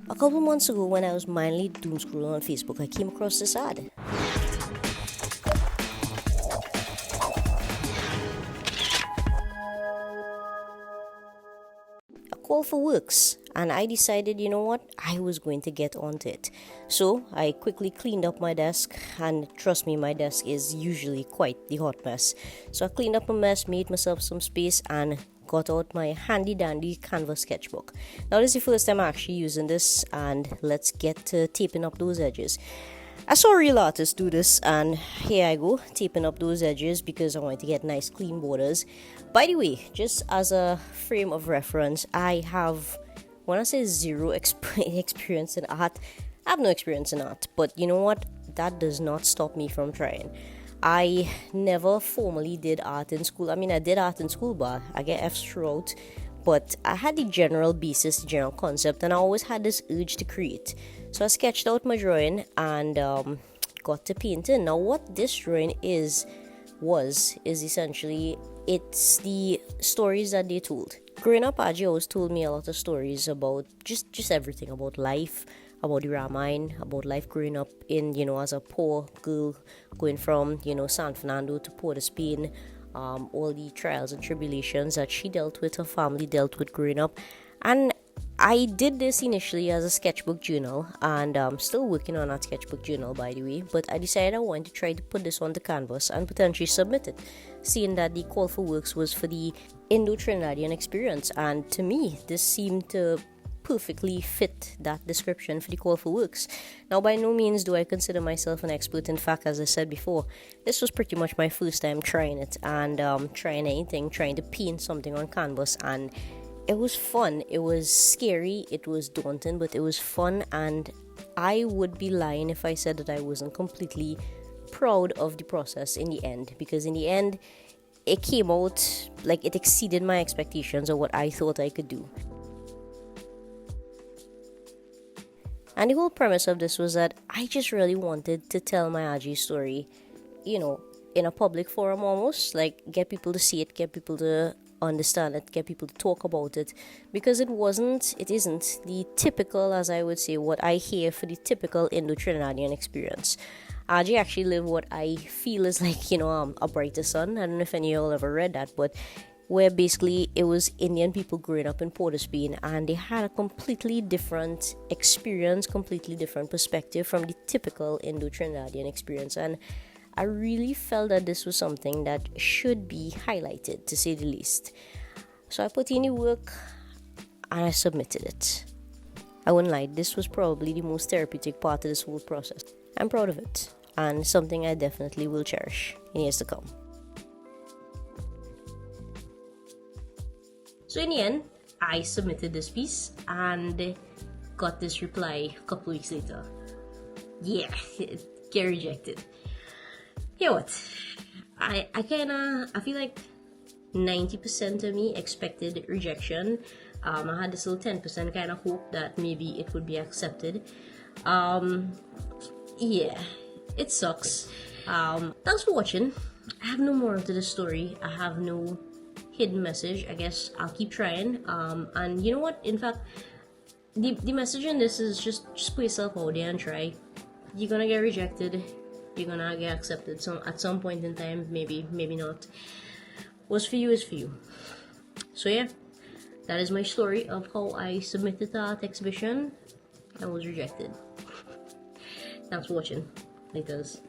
A couple months ago, when I was mindly doom scrolling on Facebook, I came across this ad. A call for works, and I decided, you know what, I was going to get onto it. So I quickly cleaned up my desk, and trust me, my desk is usually quite the hot mess. So I cleaned up a mess, made myself some space, and got out my handy dandy canvas sketchbook. Now this is the first time I'm actually using this, and let's get to taping up those edges. I saw real artists do this, and here I go, taping up those edges because I wanted to get nice clean borders. By the way, just as a frame of reference, I have, when I say zero experience in art, I have no experience in art, but you know what, that does not stop me from trying. I never formally did art in school. I mean, I did art in school, but I get F's throughout. But I had the general basis, the general concept, and I always had this urge to create. So I sketched out my drawing and got to painting. Now, what this drawing is essentially, it's the stories that they told. Growing up, Aji always told me a lot of stories about just everything, about life, about the Ramayana, about life growing up in, as a poor girl, going from, San Fernando to Port of Spain, all the trials and tribulations that she dealt with, her family dealt with growing up. And I did this initially as a sketchbook journal, and I'm still working on that sketchbook journal, by the way, but I decided I wanted to try to put this on the canvas and potentially submit it, seeing that the call for works was for the Indo-Trinidadian experience, and to me, this seemed to perfectly fit that description for the call for works. Now, by no means do I consider myself an expert. In fact, as I said before, this was pretty much my first time trying it, and trying anything, trying to paint something on canvas, and it was fun. It was scary, it was daunting, but it was fun, and I would be lying if I said that I wasn't completely proud of the process in the end, because in the end, it came out like it exceeded my expectations of what I thought I could do. And the whole premise of this was that I just really wanted to tell my Aji story, in a public forum almost, like get people to see it, get people to understand it, get people to talk about it, because it isn't the typical, as I would say, what I hear for the typical Indo-Trinidadian experience. Aji actually lived what I feel is like, A Brighter Sun. I don't know if any of y'all ever read that, but where basically it was Indian people growing up in Port of Spain, and they had a completely different experience, completely different perspective from the typical Indo-Trinidadian experience. And I really felt that this was something that should be highlighted, to say the least. So I put in the work and I submitted it. I wouldn't lie, this was probably the most therapeutic part of this whole process. I'm proud of it, and something I definitely will cherish in years to come. So in the end, I submitted this piece and got this reply a couple weeks later. Yeah, get rejected. You know what? I feel like 90% of me expected rejection. I had this little 10% kind of hope that maybe it would be accepted. Yeah, it sucks. Thanks for watching. I have no more to the story. I have no hidden message. I guess I'll keep trying. And you know what? In fact, the message in this is just put yourself out there and try. You're gonna get rejected. You're gonna get accepted at some point in time. Maybe not. What's for you is for you. So yeah, that is my story of how I submitted to art exhibition and was rejected. Thanks for watching. Laters.